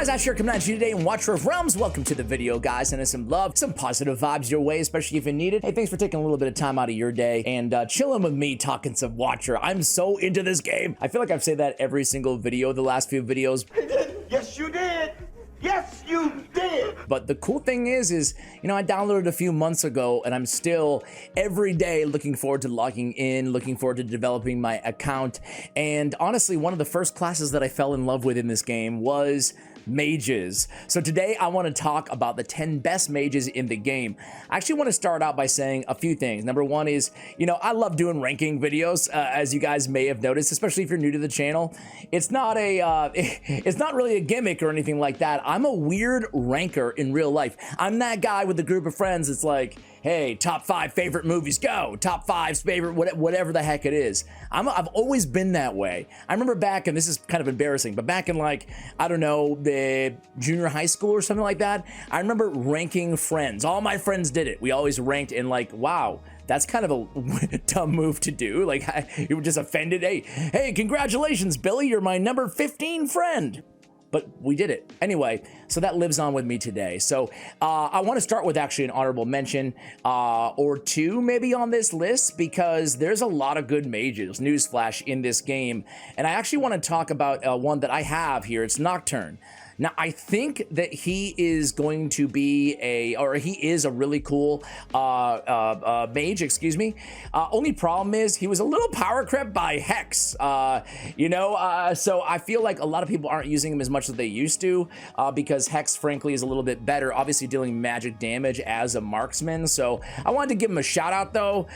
guys, Ash here coming at you today and Watcher of Realms. Welcome to the video, guys. Sending some love, some positive vibes your way, especially if you need it. Hey, thanks for taking a little bit of time out of your day and chilling with me talking some Watcher. I'm so into this game. I feel like I've said that every single video, the last few videos. Yes, you did. Yes, you did. But the cool thing is, you know, I downloaded a few months ago and I'm still every day looking forward to logging in, looking forward to developing my account. And honestly, one of the first classes that I fell in love with in this game was mages. So today I want to talk about the 10 best mages in the game. I actually want to start out by saying a few things. Number one is, you know, I love doing ranking videos, as you guys may have noticed, especially if you're new to the channel. It's not it's not really a gimmick or anything like that. I'm a weird ranker in real life. I'm that guy with a group of friends. It's like, hey, top 5 favorite movies, go. Top 5 favorite, whatever the heck it is. I've always been that way. I remember back, and this is kind of embarrassing, but back in like, I don't know, the junior high school or something like that, I remember ranking friends. All my friends did it. We always ranked in like, wow, that's kind of a dumb move to do. Like, you were just offended. Hey, congratulations, Billy, you're my number 15 friend. But we did it. Anyway, so that lives on with me today. So I want to start with actually an honorable mention or two maybe on this list, because there's a lot of good mages, newsflash, in this game. And I actually want to talk about one that I have here. It's Nocturne. Now, I think that he is going to be he is a really cool mage, excuse me. Only problem is he was a little power crept by Hex, you know, so I feel like a lot of people aren't using him as much as they used to, because Hex, frankly, is a little bit better, obviously dealing magic damage as a marksman. So I wanted to give him a shout out though.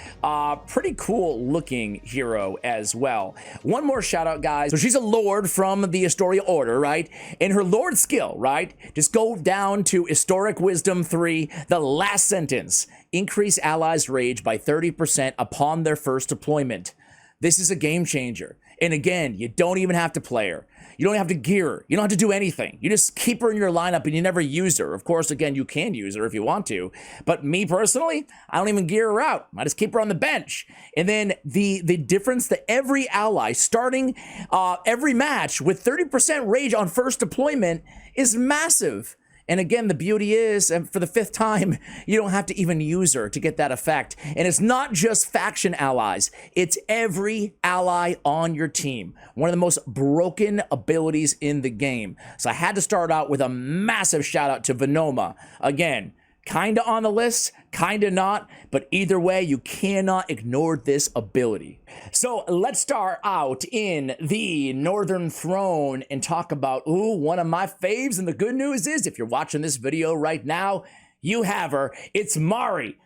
Pretty cool looking hero as well. One more shout out, guys. So she's a lord from the Astoria Order, right? And her lord skill, right? Just go down to Historic Wisdom 3, the last sentence. Increase allies' rage by 30% upon their first deployment. This is a game changer. And again, you don't even have to play her. You don't have to gear her. You don't have to do anything. You just keep her in your lineup and you never use her. Of course, again, you can use her if you want to. But me personally, I don't even gear her out. I just keep her on the bench. And then the difference that every ally starting every match with 30% rage on first deployment is massive. And again, the beauty is, and for the 5th time, you don't have to even use her to get that effect. And it's not just faction allies, it's every ally on your team. One of the most broken abilities in the game. So I had to start out with a massive shout out to Vierna. Again, kinda on the list, kinda not, but either way, you cannot ignore this ability. So let's start out in the Northern Throne and talk about, one of my faves. And the good news is, if you're watching this video right now, you have her. It's Mari.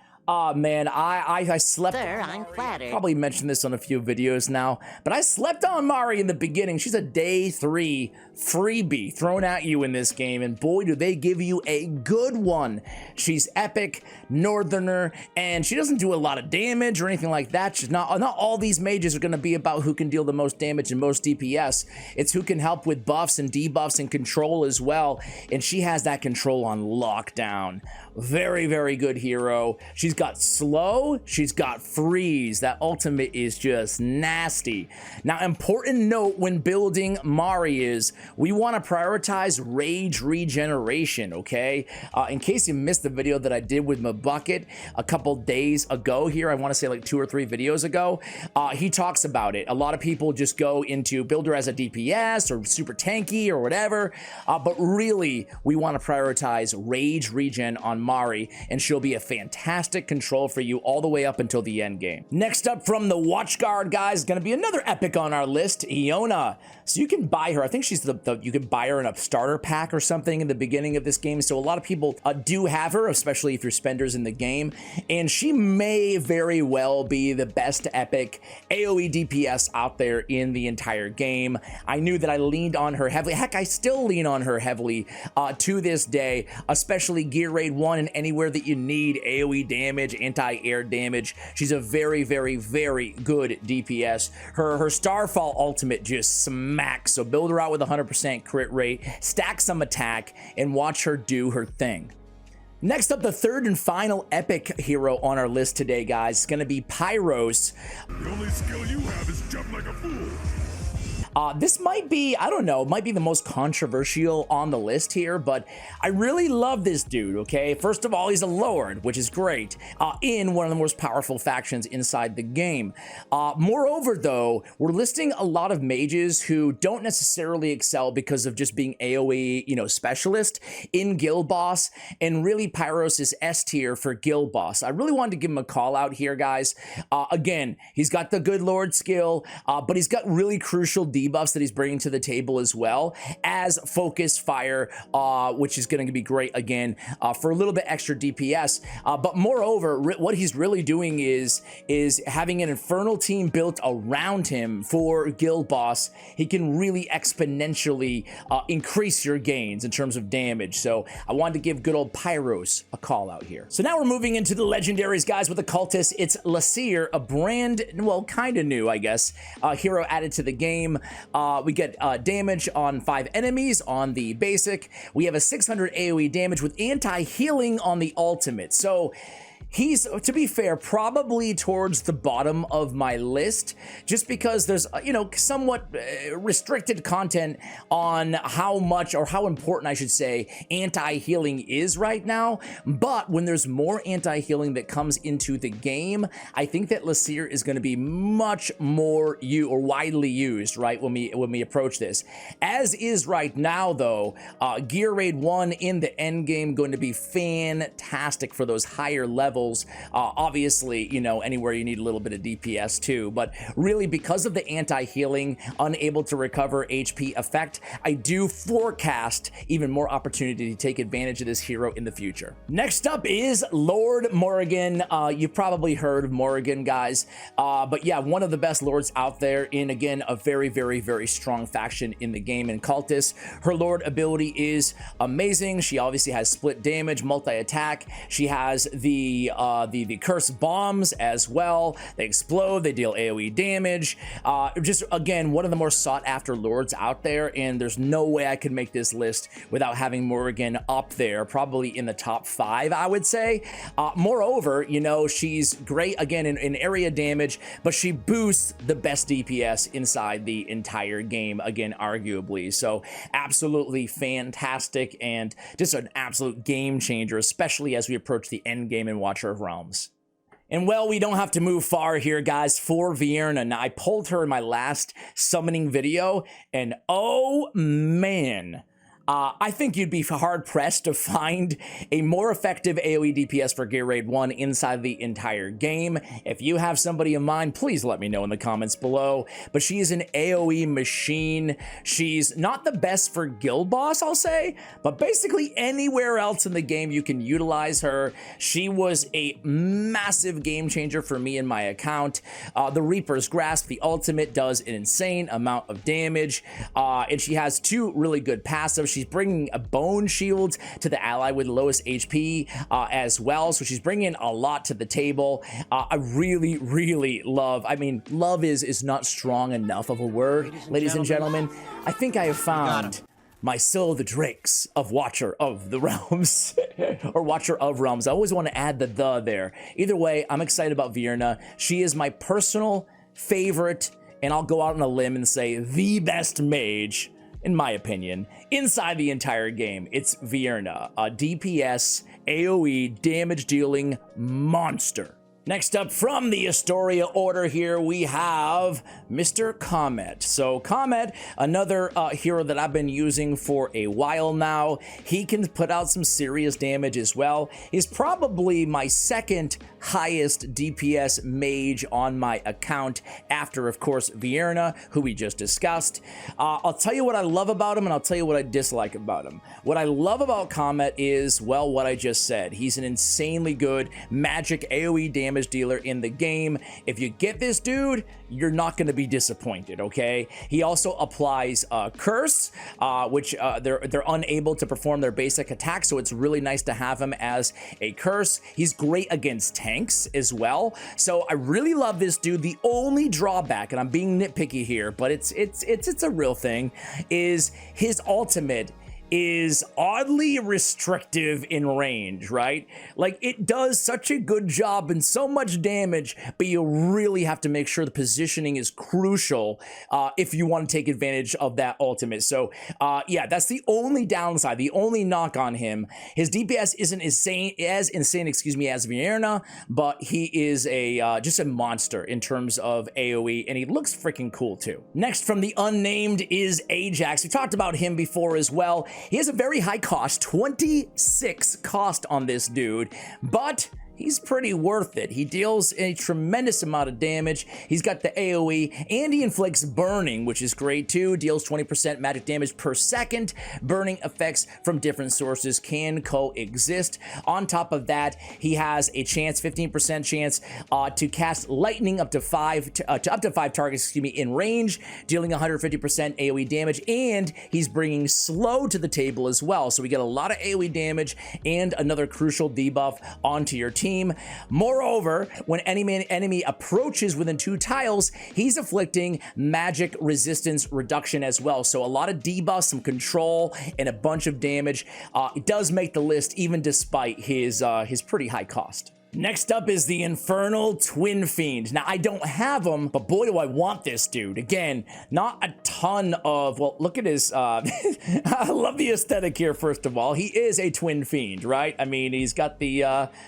Man, I slept. Sir, I'm flattered. Probably mentioned this on a few videos now, but I slept on Mari in the beginning. She's a day 3 freebie thrown at you in this game, and boy, do they give you a good one. She's epic, northerner, and she doesn't do a lot of damage or anything like that. She's not all these mages are going to be about who can deal the most damage and most DPS. It's who can help with buffs and debuffs and control as well, and she has that control on lockdown. Very, very good hero. She's got slow, she's got freeze. That ultimate is just nasty. Now, important note when building Mari is we want to prioritize rage regeneration, okay? In case you missed the video that I did with my bucket a couple days ago here, I want to say like 2 or 3 videos ago, he talks about it. A lot of people just go into build her as a DPS or super tanky or whatever, but really we want to prioritize rage regen on Mari, and she'll be a fantastic control for you all the way up until the end game. Next up from the Watchguard, guys, is going to be another epic on our list, Iona. So you can buy her. I think she's you can buy her in a starter pack or something in the beginning of this game. So a lot of people do have her, especially if you're spenders in the game. And she may very well be the best epic AoE DPS out there in the entire game. I knew that I leaned on her heavily. Heck, I still lean on her heavily to this day, especially Gear Raid 1 and anywhere that you need AoE damage, anti-air damage. She's a very, very, very good DPS. Her Starfall ultimate just smacks. So build her out with 100% crit rate, stack some attack, and watch her do her thing. Next up, the third and final epic hero on our list today, guys, is going to be Pyros. The only skill you have is jump like a fool. This might be, I don't know, might be the most controversial on the list here, but I really love this dude, okay? First of all, he's a Lord, which is great, in one of the most powerful factions inside the game. Moreover, though, we're listing a lot of mages who don't necessarily excel because of just being AoE, you know, specialist in Guild Boss, and really Pyros is S tier for Guild Boss. I really wanted to give him a call out here, guys. Again, he's got the good Lord skill, but he's got really crucial debuffs that he's bringing to the table as well as Focus Fire, which is going to be great again for a little bit extra DPS. But moreover, what he's really doing is having an Infernal team built around him for Guild Boss. He can really exponentially increase your gains in terms of damage. So I wanted to give good old Pyros a call out here. So now we're moving into the legendaries, guys, with the Cultists. It's Lasir, a brand, well, kind of new, I guess, hero added to the game. We get damage on 5 enemies on the basic. We have a 600 AoE damage with anti-healing on the ultimate. So he's, to be fair, probably towards the bottom of my list, just because there's, you know, somewhat restricted content on how much, or how important, I should say, anti-healing is right now. But when there's more anti-healing that comes into the game, I think that Lasir is going to be much more widely used, right, when we approach this. As is right now, though, Gear Raid 1 in the end game going to be fantastic for those higher levels. Obviously, you know, anywhere you need a little bit of DPS too, but really because of the anti-healing, unable to recover HP effect, I do forecast even more opportunity to take advantage of this hero in the future. Next up is Lord Morrigan. You've probably heard of Morrigan, guys, but yeah, one of the best lords out there in, again, a very, very, very strong faction in the game in Cultists. Her Lord ability is amazing. She obviously has split damage, multi-attack. She has the curse bombs as well. They explode, they deal AoE damage. Just, again, one of the more sought after lords out there, and there's no way I could make this list without having Morrigan up there, probably in the top 5, I would say. Moreover, you know, she's great, again, in area damage, but she boosts the best DPS inside the entire game, again, arguably. So absolutely fantastic, and just an absolute game changer, especially as we approach the end game in Watcher of Realms. And well, we don't have to move far here, guys, for Vierna. Now, I pulled her in my last summoning video, and oh man, I think you'd be hard-pressed to find a more effective AoE DPS for Gear Raid 1 inside the entire game. If you have somebody in mind, please let me know in the comments below. But she is an AoE machine. She's not the best for Guild Boss, I'll say, but basically anywhere else in the game you can utilize her. She was a massive game changer for me in my account. The Reaper's Grasp, the ultimate, does an insane amount of damage, and she has 2 really good passives. She's bringing a bone shield to the ally with the lowest HP as well, so she's bringing a lot to the table. I really, really love, I mean, love is not strong enough of a word, ladies and gentlemen. I think I have found my Sill the Drakes of Watcher of the Realms, or Watcher of Realms. I always want to add the there. Either way, I'm excited about Vierna. She is my personal favorite, and I'll go out on a limb and say the best mage, in my opinion, inside the entire game. It's Vierna, a DPS, AoE, damage dealing monster. Next up from the Astoria order here, we have Mr. Comet. So Comet, another hero that I've been using for a while now. He can put out some serious damage as well. He's probably my second highest DPS mage on my account after, of course, Vierna, who we just discussed. I'll tell you what I love about him, and I'll tell you what I dislike about him. What I love about Comet is, well, what I just said. He's an insanely good magic AoE damage dealer in the game. If you get this dude, you're not going to be disappointed, okay? He also applies Curse, which they're unable to perform their basic attack, so it's really nice to have him as a curse. He's great against tanks as well, so I really love this dude. The only drawback, and I'm being nitpicky here, but it's a real thing, is his ultimate is oddly restrictive in range, right? Like, it does such a good job and so much damage, but you really have to make sure the positioning is crucial if you want to take advantage of that ultimate. So yeah, that's the only downside, the only knock on him. His DPS isn't as insane, excuse me, as Vierna, but he is a just a monster in terms of AoE, and he looks freaking cool too. Next from the unnamed is Ajax. We talked about him before as well. He has a very high cost, 26 cost on this dude, but he's pretty worth it. He deals a tremendous amount of damage. He's got the AoE, and he inflicts burning, which is great too. Deals 20% magic damage per second. Burning effects from different sources can coexist. On top of that, he has a chance, 15% chance, to cast lightning up to five targets, excuse me, in range, dealing 150% AoE damage, and he's bringing slow to the table as well. So we get a lot of AoE damage and another crucial debuff onto your team. Moreover, when any enemy approaches within 2 tiles, he's inflicting magic resistance reduction as well. So a lot of debuffs, some control, and a bunch of damage. It does make the list even despite his pretty high cost. Next up is the Infernal Twin Fiend. Now, I don't have him, but boy, do I want this dude. Again, not a ton of, well, look at his, I love the aesthetic here, first of all. He is a Twin Fiend, right? I mean, he's got the,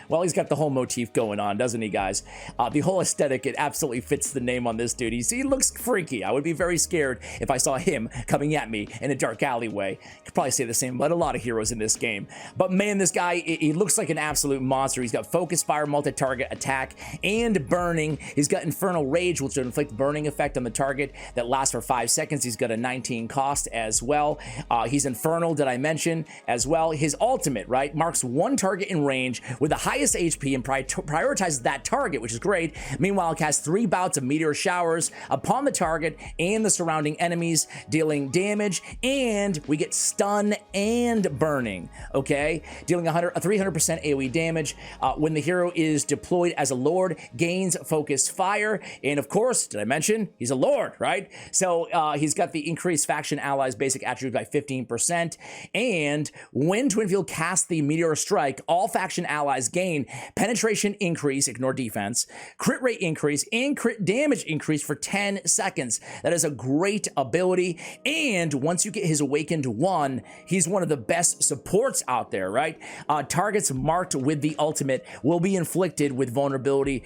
well, he's got the whole motif going on, doesn't he, guys? The whole aesthetic, it absolutely fits the name on this dude. He looks freaky. I would be very scared if I saw him coming at me in a dark alleyway. Could probably say the same about a lot of heroes in this game. But man, this guy, he looks like an absolute monster. He's got focus fire, multi-target attack, and burning. He's got Infernal Rage, which will inflict burning effect on the target that lasts for 5 seconds. He's got a 19 cost as well. He's Infernal, did I mention, as well. His ultimate, right, marks 1 target in range with the highest HP and prioritizes that target, which is great. Meanwhile, it casts 3 bouts of meteor showers upon the target and the surrounding enemies, dealing damage, and we get stun and burning, okay? Dealing 300% AoE damage. When the hero is deployed as a lord, gains focus fire, and of course, did I mention he's a lord, right? So he's got the increased faction allies basic attribute by 15%, and when Twinfield casts the meteor strike, all faction allies gain penetration increase, ignore defense, crit rate increase, and crit damage increase for 10 seconds. That is a great ability, and once you get his awakened 1, he's one of the best supports out there, right? Targets marked with the ultimate will be inflicted with vulnerability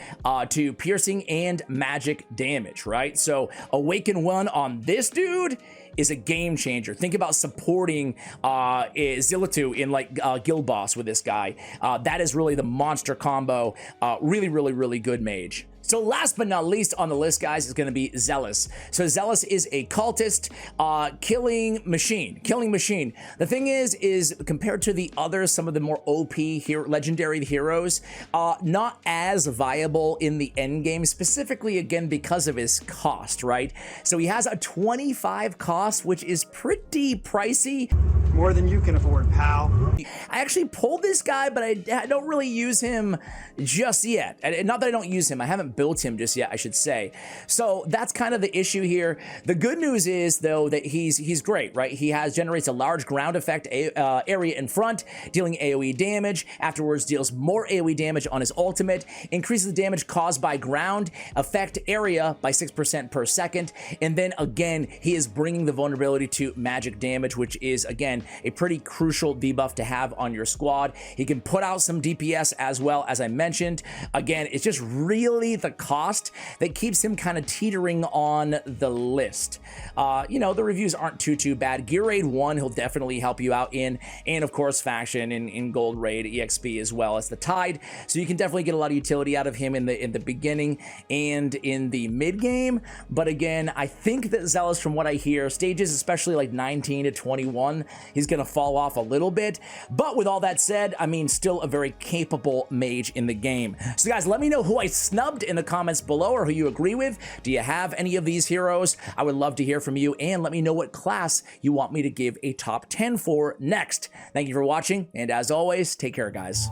to piercing and magic damage, right? So Awaken 1 on this dude is a game changer. Think about supporting zealous in like Guild Boss with this guy. That is really the monster combo. Really good mage. So last but not least on the list, guys, is going to be Zealous. So Zealous is a cultist killing machine. The thing is compared to the others, some of the more OP legendary heroes, not as viable in the end game, specifically again because of his cost, right? So he has a 25 cost, which is pretty pricey. More than you can afford, pal. I actually pulled this guy, but I don't really use him just yet. Not that I don't use him, I haven't built him just yet, I should say. So that's kind of the issue here. The good news is, though, that he's great, right? He generates a large ground effect area in front, dealing AoE damage. Afterwards, deals more AoE damage on his ultimate, increases the damage caused by ground effect area by 6% per second. And then again, he is bringing the vulnerability to magic damage, which is, again, a pretty crucial debuff to have on your squad. He can put out some DPS as well, as I mentioned. Again, it's just really the cost that keeps him kind of teetering on the list. You know, the reviews aren't too bad. Gear Raid 1, he'll definitely help you out in, and of course, Faction in Gold Raid, EXP, as well as the Tide. So you can definitely get a lot of utility out of him in the beginning and in the mid game. But again, I think that Zealous, from what I hear, stages especially like 19 to 21, he's going to fall off a little bit. But with all that said, I mean, still a very capable mage in the game. So guys, let me know who I snubbed in the comments below, or who you agree with. Do you have any of these heroes? I would love to hear from you, and let me know what class you want me to give a top 10 for next. Thank you for watching, and as always, take care, guys.